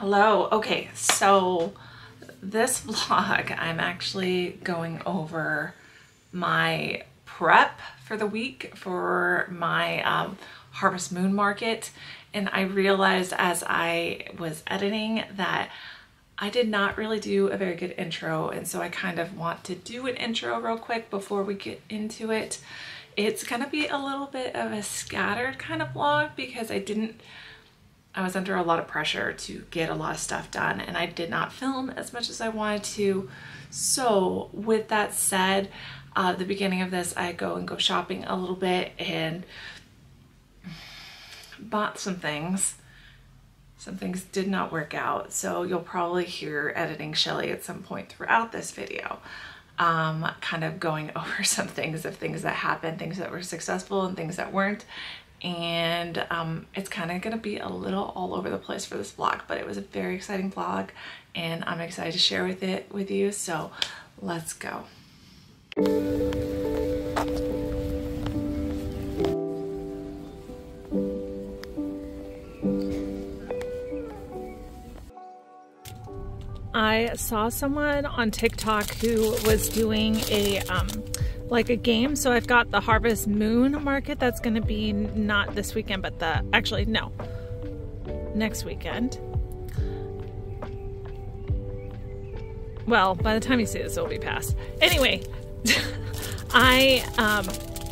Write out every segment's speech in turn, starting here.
Hello. Okay, so this vlog, I'm actually going over my prep for the week for my Harvest Moon Market. And I realized as I was editing that I did not really do a very good intro. And so I kind of want to do an intro real quick before we get into it. It's gonna be a little bit of a scattered kind of vlog because I was under a lot of pressure to get a lot of stuff done and I did not film as much as I wanted to. So with that said, the beginning of this, I go shopping a little bit and bought some things. Some things did not work out. So you'll probably hear editing Shelly at some point throughout this video. Kind of going over some things that happened, things that were successful and things that weren't. And it's kind of gonna be a little all over the place for this vlog, but it was a very exciting vlog and I'm excited to share it with you. So let's go. I saw someone on TikTok who was doing a like a game. So I've got the Harvest Moon Market that's going to be not this weekend, but next weekend. Well, by the time you see this, it'll be past. Anyway,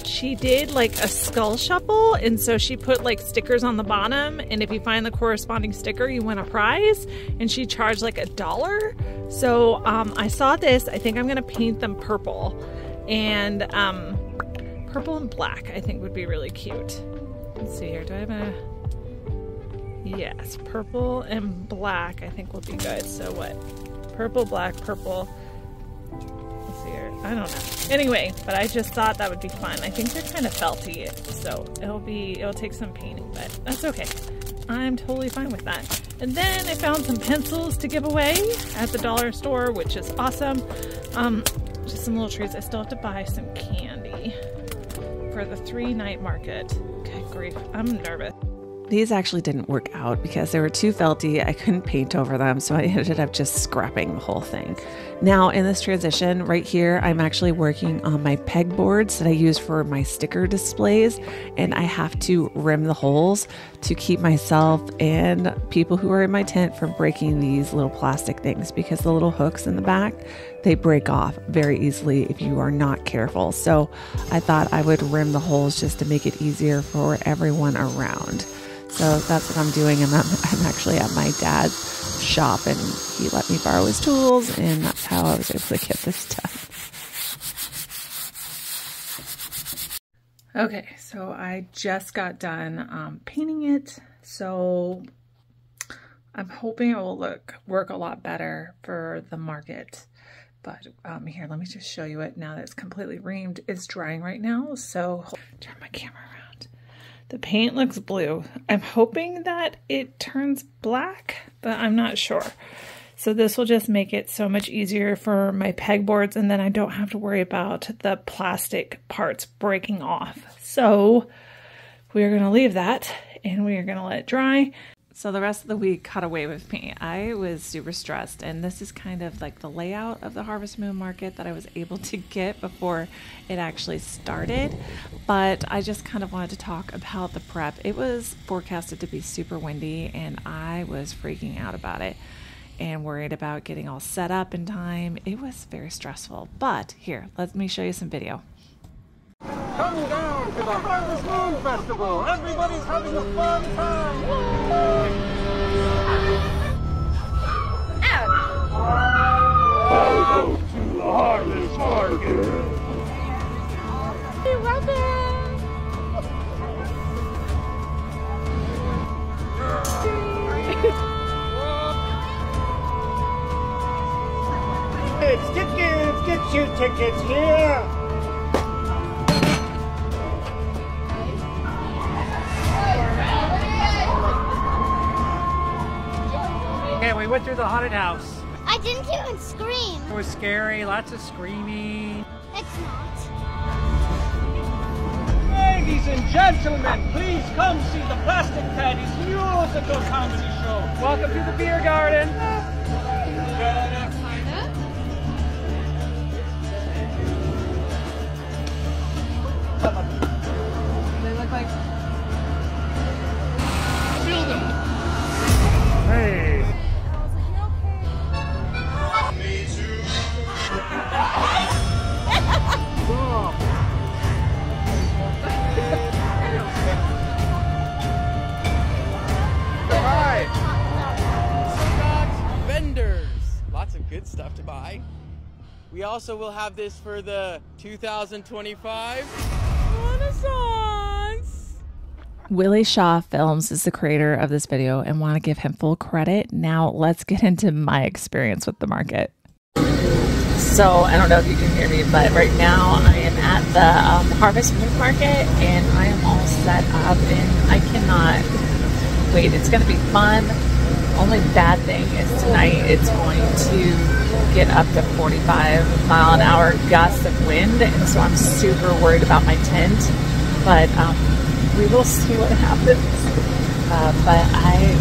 she did like a skull shuffle, and so she put like stickers on the bottom, and if you find the corresponding sticker, you win a prize, and she charged like $1. So I saw this. I think I'm gonna paint them purple, and purple and black I think would be really cute. Let's see here, do I have a... Yes, purple and black I think will be good. So what? Purple, black, purple. Let's see here, I don't know. Anyway, but I just thought that would be fun. I think they're kind of felty, so it'll take some painting, but that's okay. I'm totally fine with that. And then I found some pencils to give away at the dollar store, which is awesome. Just some little treats. I still have to buy some candy for the 3-night market. Good grief, I'm nervous. These actually didn't work out because they were too felty. I couldn't paint over them, so I ended up just scrapping the whole thing. Now in this transition right here, I'm actually working on my pegboards that I use for my sticker displays, and I have to rim the holes to keep myself and people who are in my tent from breaking these little plastic things, because the little hooks in the back, they break off very easily if you are not careful. So I thought I would rim the holes just to make it easier for everyone around. So that's what I'm doing. I'm actually at my dad's shop and he let me borrow his tools, and that's how I was able to get this done. Okay, so I just got done painting it. So I'm hoping it will work a lot better for the market. But here, let me just show you it now that it's completely reamed. It's drying right now, so turn my camera around. The paint looks blue. I'm hoping that it turns black, but I'm not sure. So this will just make it so much easier for my pegboards, and then I don't have to worry about the plastic parts breaking off. So we're gonna leave that and we are gonna let it dry. So the rest of the week got away with me. I was super stressed, and this is kind of like the layout of the Harvest Moon Market that I was able to get before it actually started. But I just kind of wanted to talk about the prep. It was forecasted to be super windy, and I was freaking out about it and worried about getting all set up in time. It was very stressful. But here, let me show you some video. Come down to the Harvest Moon Festival. Everybody's having a fun time. Welcome to the Harvest Market. You're welcome. Tickets, get your tickets here. Okay, we went through the haunted house. I didn't even scream. It was scary, lots of screaming. It's not. Ladies and gentlemen, please come see the plastic patty's new classical comedy show. Welcome to the beer garden. They look like... Feel them. Hey. Vendors, lots of good stuff to buy. We also will have this for the 2025 Renaissance. Willie Shaw Films is the creator of this video and want to give him full credit. Now let's get into my experience with the market. So I don't know if you can hear me, but right now I am at the Harvest Moon Market and I am all set up and I cannot wait. It's going to be fun. Only bad thing is tonight it's going to get up to 45-mile-an-hour gusts of wind, and so I'm super worried about my tent, but we will see what happens. But I'm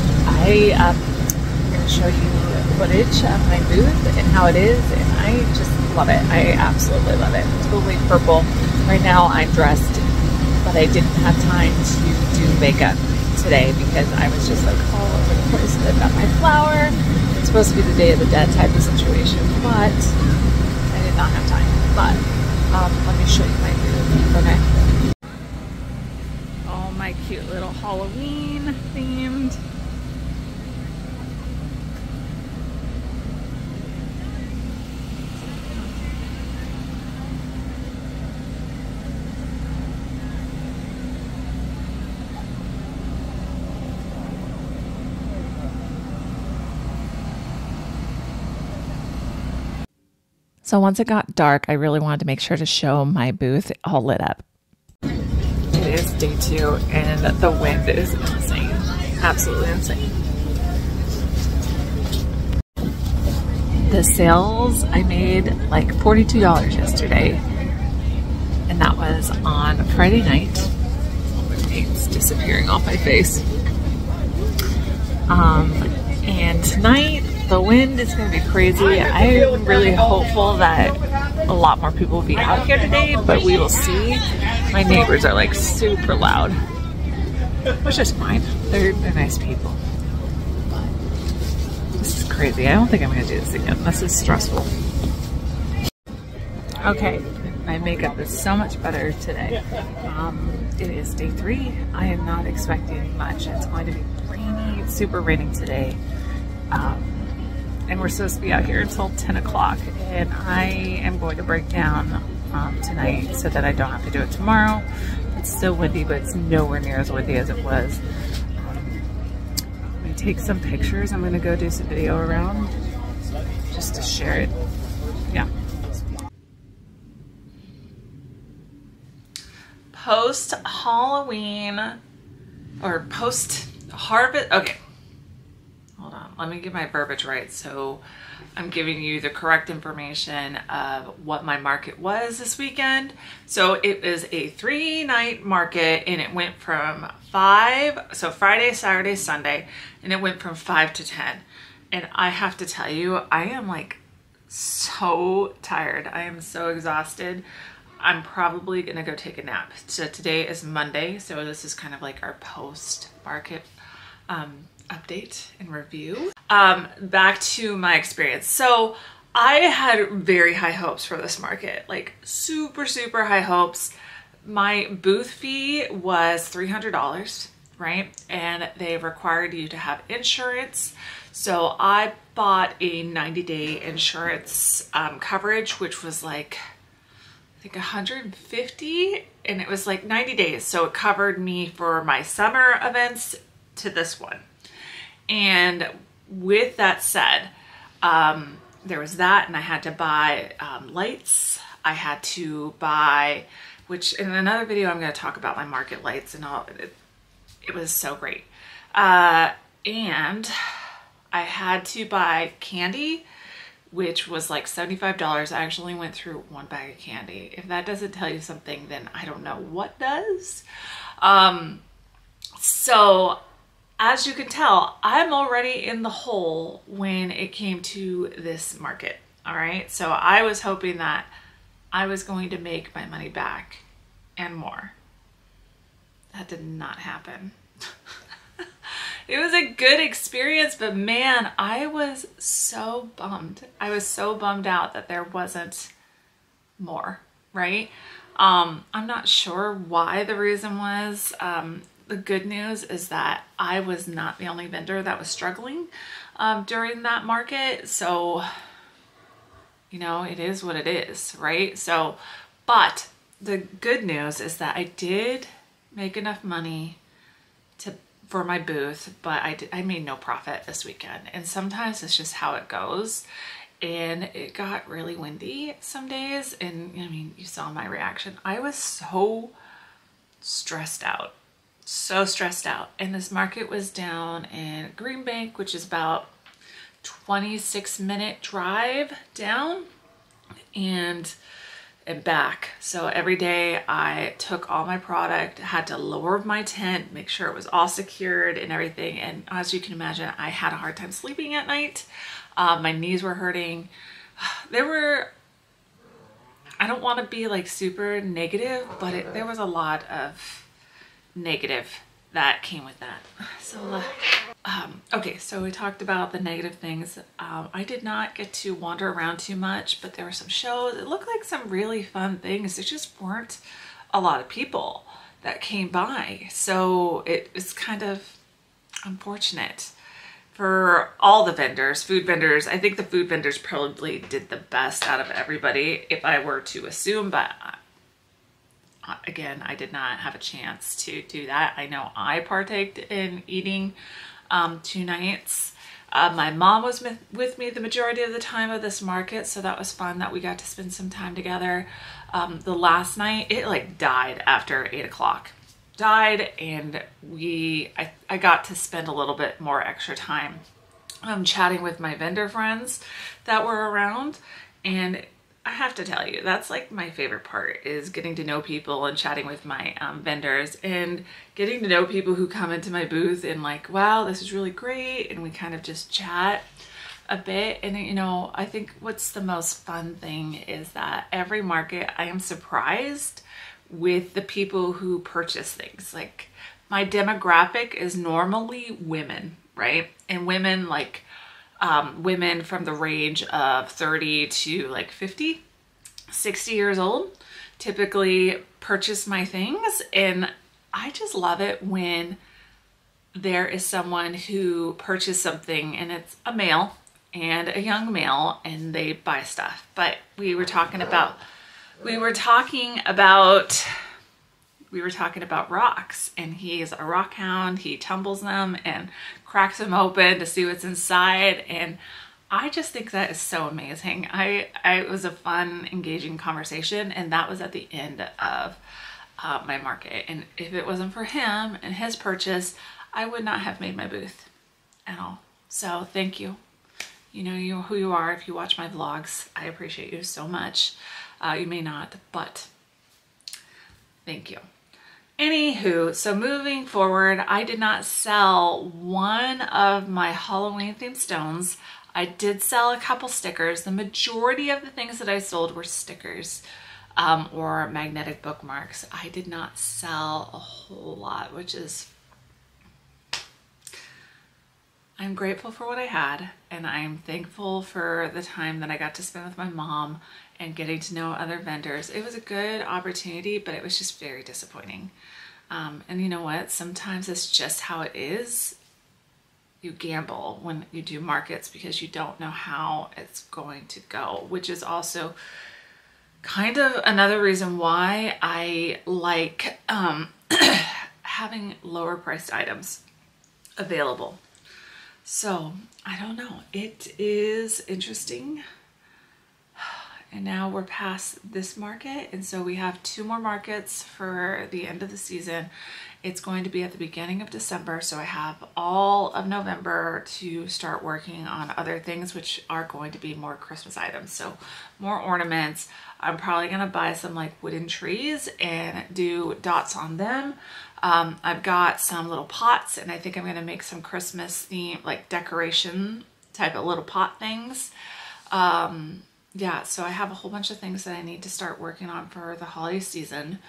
going to show you footage of my booth and how it is, and I just love it. I absolutely love it. Totally purple. Right now I'm dressed, but I didn't have time to do makeup today because I was just like all over the place. I've got my flower. It's supposed to be the Day of the Dead type of situation, but I did not have time. But let me show you my booth. Okay. All my cute little Halloween themed. So once it got dark, I really wanted to make sure to show my booth all lit up. It is day 2 and the wind is insane. Absolutely insane. The sales, I made like $42 yesterday. And that was on Friday night. It's disappearing off my face. And tonight, the wind is going to be crazy. I'm really hopeful that a lot more people will be out here today, but we will see. My neighbors are like super loud, which is fine. They're nice people. But this is crazy. I don't think I'm going to do this again. This is stressful. Okay, my makeup is so much better today. It is day 3. I am not expecting much. It's going to be rainy, super raining today. And we're supposed to be out here until 10 o'clock, and I am going to break down tonight so that I don't have to do it tomorrow. It's still windy, but it's nowhere near as windy as it was. I'm going to take some pictures. I'm going to go do some video around just to share it. Yeah. Post Halloween or post harvest. Okay. Hold on, let me get my verbiage right. So I'm giving you the correct information of what my market was this weekend. So it was a 3-night market and it went from 5, so Friday, Saturday, Sunday, and it went from 5 to 10. And I have to tell you, I am like so tired. I am so exhausted. I'm probably gonna go take a nap. So today is Monday, so this is kind of like our post-market update and review. Back to my experience. So I had very high hopes for this market, like super, super high hopes. My booth fee was $300, right? And they required you to have insurance. So I bought a 90-day insurance coverage, which was like, I think $150, and it was like 90 days. So it covered me for my summer events to this one. And with that said, there was that, and I had to buy lights. I had to buy, which in another video I'm going to talk about my market lights and all. It was so great. And I had to buy candy, which was like $75. I actually went through one bag of candy. If that doesn't tell you something, then I don't know what does. So as you can tell, I'm already in the hole when it came to this market. All right. So I was hoping that I was going to make my money back and more. That did not happen. It was a good experience, but man, I was so bummed. I was so bummed out that there wasn't more, right? I'm not sure why the reason was. The good news is that I was not the only vendor that was struggling during that market. So, you know, it is what it is, right? So, but the good news is that I did make enough money for my booth, but I made no profit this weekend. And sometimes it's just how it goes. And it got really windy some days. And I mean, you saw my reaction. I was so stressed out, so stressed out. And this market was down in Green Bank, which is about 26-minute drive down and back. So every day I took all my product, had to lower my tent, make sure it was all secured and everything. And as you can imagine, I had a hard time sleeping at night. My knees were hurting. I don't want to be like super negative, but there was a lot of negative that came with that. So okay, so we talked about the negative things. I did not get to wander around too much, but there were some shows. It looked like some really fun things. There just weren't a lot of people that came by. So it was kind of unfortunate for all the vendors, food vendors. I think the food vendors probably did the best out of everybody, if I were to assume, but again, I did not have a chance to do that. I know I partaked in eating 2 nights. My mom was with me the majority of the time of this market, so that was fun that we got to spend some time together. The last night, it like died after 8 o'clock. Died, and I got to spend a little bit more extra time chatting with my vendor friends that were around. And I have to tell you, that's like my favorite part, is getting to know people and chatting with my vendors and getting to know people who come into my booth and like, wow, this is really great. And we kind of just chat a bit. And you know, I think what's the most fun thing is that every market I am surprised with the people who purchase things. Like, my demographic is normally women, right? And women like women from the range of 30 to like 50, 60 years old typically purchase my things. And I just love it when there is someone who purchased something and it's a male and a young male and they buy stuff. But we were talking about rocks, and he's a rock hound. He tumbles them and cracks them open to see what's inside. And I just think that is so amazing. It was a fun, engaging conversation, and that was at the end of my market. And if it wasn't for him and his purchase, I would not have made my booth at all. So thank you. You know who you are if you watch my vlogs. I appreciate you so much. You may not, but thank you. Anywho, so moving forward, I did not sell one of my Halloween themed stones. I did sell a couple stickers. The majority of the things that I sold were stickers or magnetic bookmarks. I did not sell a whole lot, which is, I'm grateful for what I had, and I'm thankful for the time that I got to spend with my mom and getting to know other vendors. It was a good opportunity, but it was just very disappointing. And you know what? Sometimes it's just how it is. You gamble when you do markets because you don't know how it's going to go, which is also kind of another reason why I like having lower priced items available. So I don't know. It is interesting. and now we're past this market, and so we have 2 more markets for the end of the season. It's going to be at the beginning of December, so I have all of November to start working on other things, which are going to be more Christmas items. So more ornaments. I'm probably gonna buy some like wooden trees and do dots on them. I've got some little pots, and I think I'm gonna make some Christmas theme, like decoration type of little pot things. Yeah, so I have a whole bunch of things that I need to start working on for the holiday season.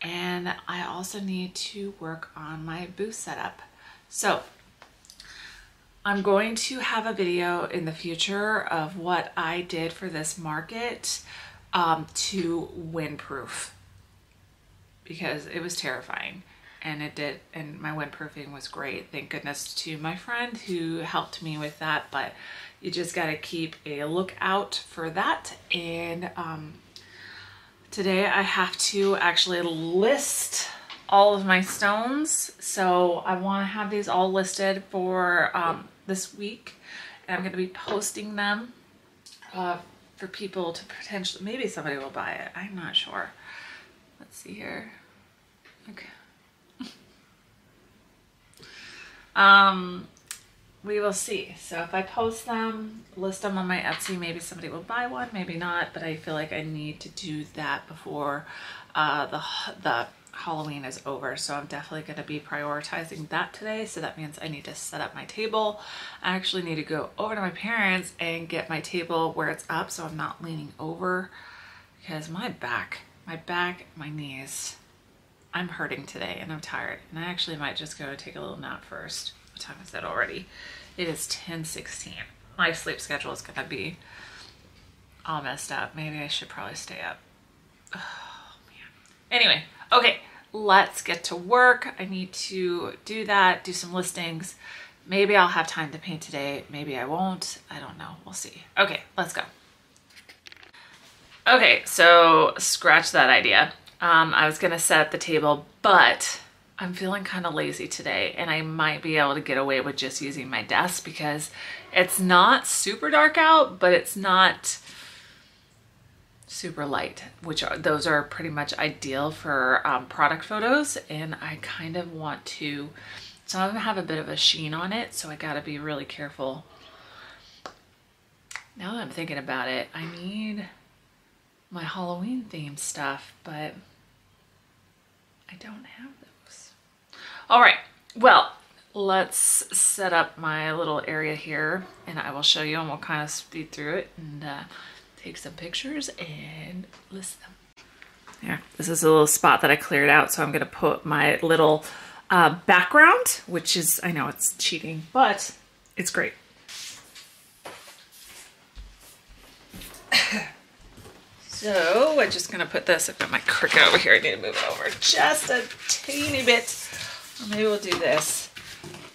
And I also need to work on my booth setup. So I'm going to have a video in the future of what I did for this market to windproof, because it was terrifying. And it did, and my windproofing was great. Thank goodness to my friend who helped me with that, but you just gotta keep a lookout for that. And today I have to actually list all of my stones. So I wanna have these all listed for this week. And I'm gonna be posting them for people to potentially, maybe somebody will buy it, I'm not sure. Let's see here, okay. We will see. So if I post them, list them on my Etsy, maybe somebody will buy one, maybe not, but I feel like I need to do that before the Halloween is over. So I'm definitely going to be prioritizing that today. So that means I need to set up my table. I actually need to go over to my parents and get my table where it's up so I'm not leaning over, because my back, my knees, I'm hurting today and I'm tired, and I actually might just go take a little nap first. What time is that already? It is 10:16. My sleep schedule is gonna be all messed up. Maybe I should probably stay up. Oh man. Anyway, okay, let's get to work. I need to do that, do some listings. Maybe I'll have time to paint today. Maybe I won't. I don't know. We'll see. Okay, let's go. Okay, so scratch that idea. I was gonna set up the table, but I'm feeling kind of lazy today, and I might be able to get away with just using my desk because it's not super dark out, but it's not super light, those are pretty much ideal for product photos. And I kind of want to, some of them have a bit of a sheen on it, so I gotta be really careful. Now that I'm thinking about it, I need my Halloween themed stuff, but I don't have those. All right, well, let's set up my little area here, and I will show you, and we'll kind of speed through it and take some pictures and list them. Yeah, this is a little spot that I cleared out, so I'm gonna put my little background, which is, I know it's cheating, but it's great. So we're just gonna put this, I've got my cricket over here, I need to move it over just a teeny bit. Or maybe we'll do this.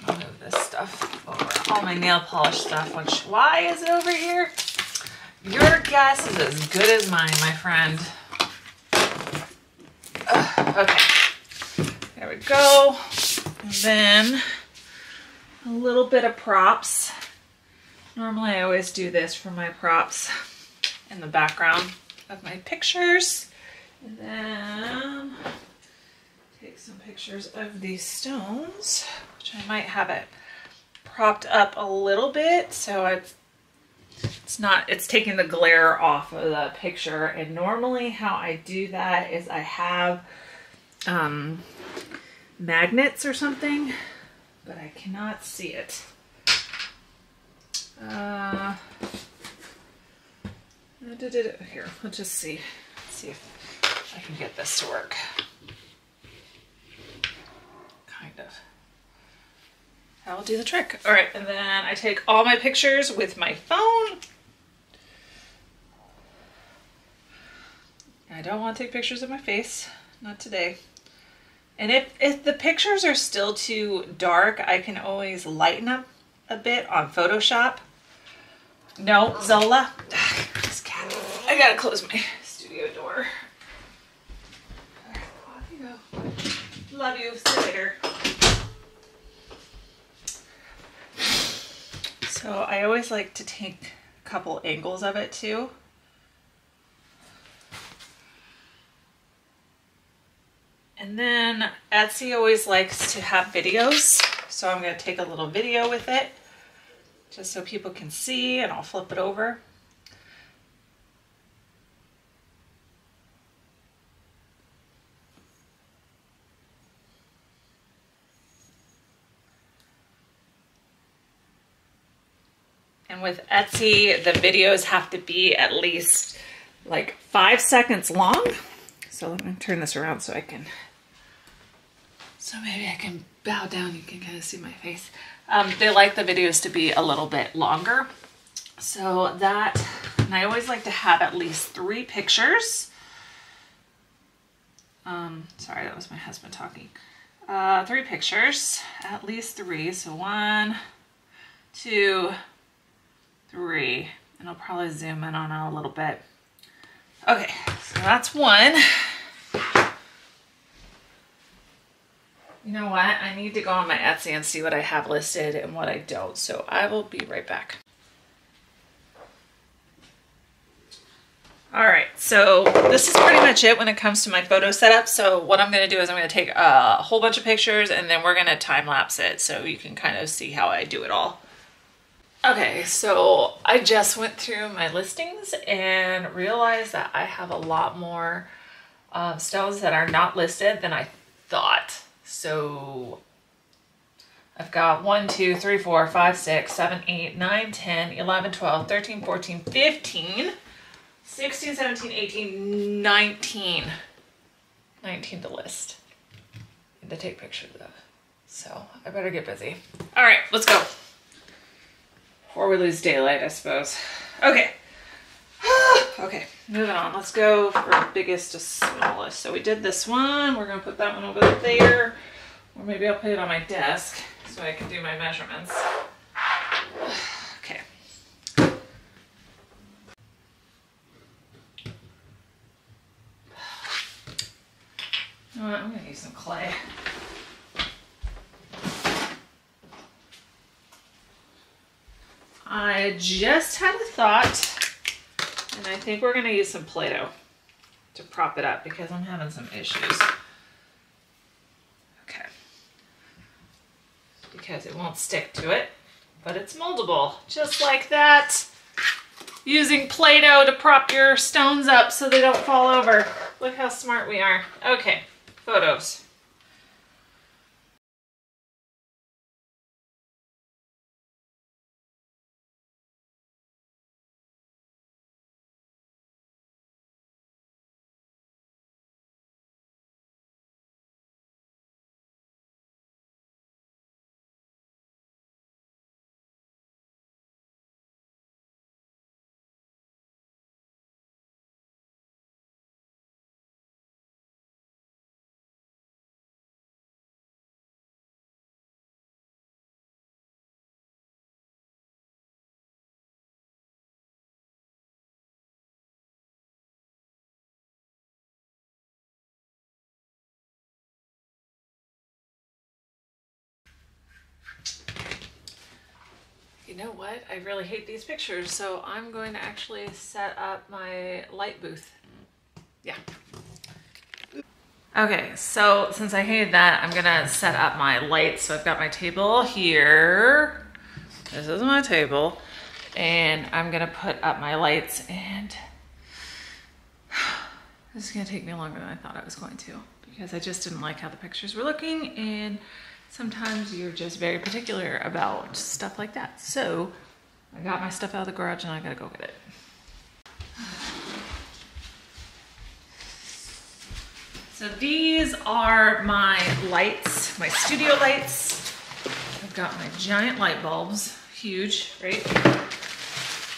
I'll move this stuff over, all my nail polish stuff. Why is it over here? Your guess is as good as mine, my friend. Okay, there we go. And then a little bit of props. Normally I always do this for my props in the background of my pictures. And then take some pictures of these stones, which I might have it propped up a little bit so it's taking the glare off of the picture. And normally how I do that is I have magnets or something, but I cannot see it. Here, let's just see if I can get this to work. Kind of. That'll do the trick. All right, and then I take all my pictures with my phone. I don't want to take pictures of my face, not today. And if the pictures are still too dark, I can always lighten up a bit on Photoshop. No, Zola. This cat. I gotta close my studio door. All right, off you go. Love you. See you later. So I always like to take a couple angles of it too. And then Etsy always likes to have videos. So I'm gonna take a little video with it just so people can see, and I'll flip it over. And with Etsy, the videos have to be at least like 5 seconds long. So let me turn this around so I can, so maybe I can bow down, you can kind of see my face. They like the videos to be a little bit longer. So that, and I always like to have at least 3 pictures. Sorry, that was my husband talking. 3 pictures, at least 3. So 1, 2, 3, and I'll probably zoom in on it a little bit. Okay, so that's 1. You know what? I need to go on my Etsy and see what I have listed and what I don't. So I will be right back. All right, so this is pretty much it when it comes to my photo setup. So what I'm going to do is I'm going to take a whole bunch of pictures and then we're going to time lapse it so you can kind of see how I do it all. Okay, so I just went through my listings and realized that I have a lot more stones that are not listed than I thought. So I've got 1, 2, 3, 4, 5, 6, 7, 8, 9, 10, 11, 12, 13, 14, 15, 16, 17, 18, 19. 19 to list and to take pictures of. So I better get busy. All right, let's go. Before we lose daylight, I suppose. Okay. Okay, moving on. Let's go from biggest to smallest. So we did this one. We're going to put that one over there. Or maybe I'll put it on my desk so I can do my measurements. Okay. You know what? I'm going to use some clay. I just had a thought, and I think we're going to use some Play-Doh to prop it up because I'm having some issues. Okay. Because it won't stick to it, but it's moldable, just like that. Using Play-Doh to prop your stones up so they don't fall over. Look how smart we are. Okay, photos. You know what? I really hate these pictures, so I'm going to actually set up my light booth. Yeah. Okay, so since I hated that, I'm gonna set up my lights. So I've got my table here. This is my table. And I'm gonna put up my lights, and this is gonna take me longer than I thought I was going to because I just didn't like how the pictures were looking, and sometimes you're just very particular about stuff like that. So I got my stuff out of the garage and I gotta go get it. So these are my lights, my studio lights. I've got my giant light bulbs, huge, right?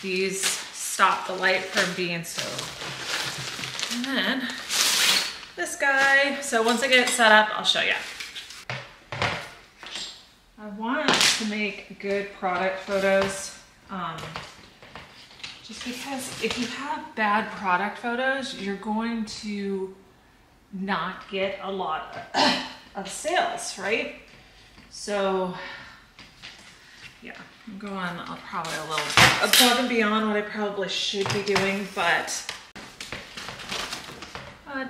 These stop the light from being so. And then this guy. So once I get it set up, I'll show you. I want to make good product photos, just because if you have bad product photos, you're going to not get a lot of sales, right? So yeah, I'm going probably a little above and beyond what I probably should be doing, but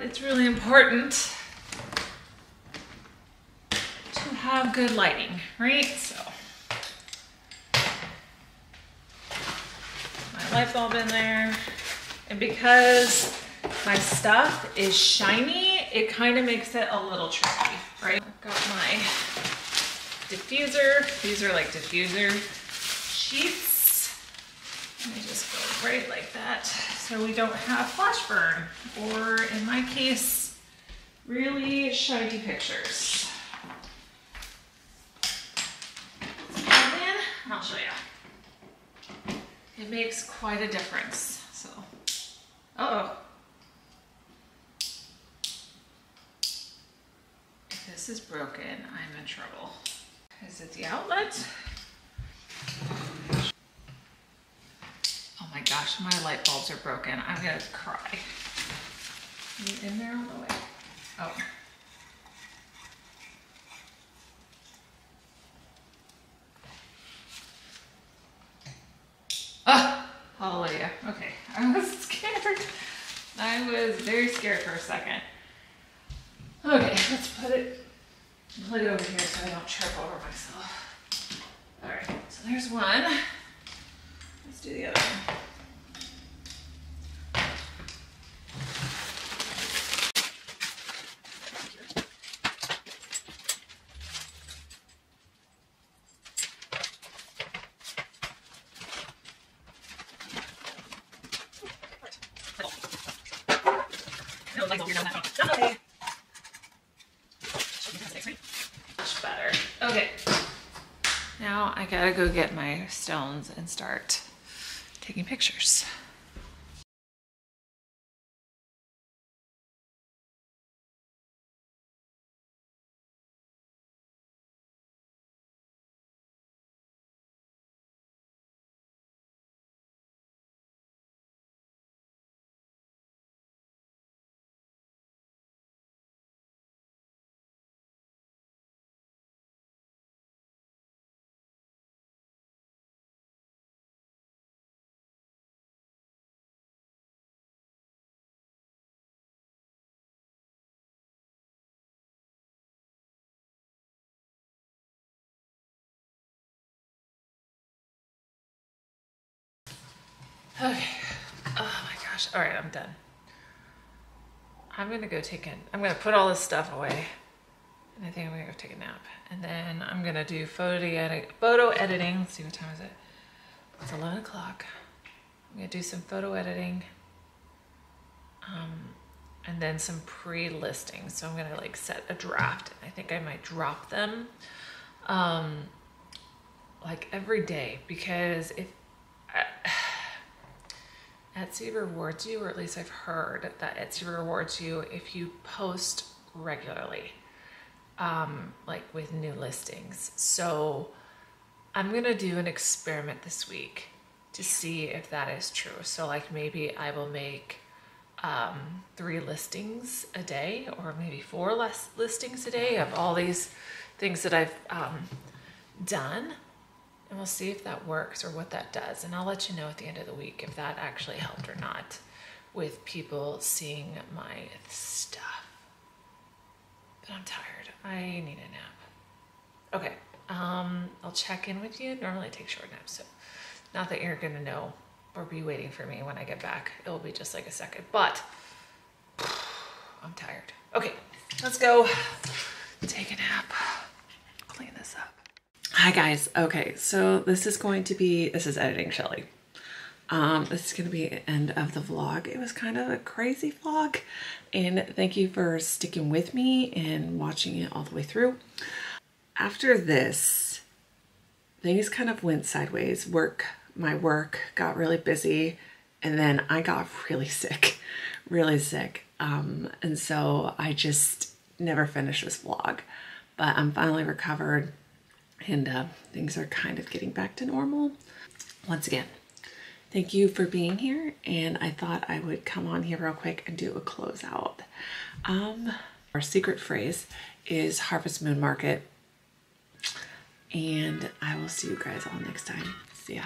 it's really important have good lighting, right? So my light bulb in there. And because my stuff is shiny, it kind of makes it a little tricky, right? I've got my diffuser. These are like diffuser sheets. Let me just go right like that so we don't have flash burn, or in my case, really shiny pictures. And then I'll show you. It makes quite a difference. So, uh-oh. If this is broken, I'm in trouble. Is it the outlet? Oh my gosh, my light bulbs are broken. I'm gonna cry. Are you in there all the way? Oh. Oh, hallelujah. Okay, I was scared. I was very scared for a second. Okay, let's put it over here so I don't trip over myself. All right, so there's one. Let's do the other one. Okay. Much better. Okay. Now I gotta go get my stones and start taking pictures. Okay. Oh my gosh. All right, I'm done. I'm gonna go I'm gonna put all this stuff away. And I think I'm gonna go take a nap. And then I'm gonna do photo editing. Let's see, what time is it? It's 11 o'clock. I'm gonna do some photo editing. And then some pre-listings. So I'm gonna like set a draft. I think I might drop them like every day, because if Etsy rewards you, or at least I've heard that Etsy rewards you if you post regularly, like with new listings. So I'm gonna do an experiment this week to see if that is true. So like maybe I will make 3 listings a day, or maybe 4 less listings a day of all these things that I've done. And we'll see if that works or what that does. And I'll let you know at the end of the week if that actually helped or not with people seeing my stuff. But I'm tired. I need a nap. Okay, I'll check in with you. Normally I take short naps, so not that you're gonna know or be waiting for me when I get back. It will be just like a second, but I'm tired. Okay, let's go take a nap, clean this up. Hi guys. Okay, so this is editing Shelly. This is going to be the end of the vlog. It was kind of a crazy vlog, and thank you for sticking with me and watching it all the way through. After this, things kind of went sideways. My work got really busy, and then I got really sick. And so I just never finished this vlog, but I'm finally recovered. And things are kind of getting back to normal. Once again, thank you for being here. And I thought I would come on here real quick and do a closeout. Our secret phrase is Harvest Moon Market. And I will see you guys all next time. See ya.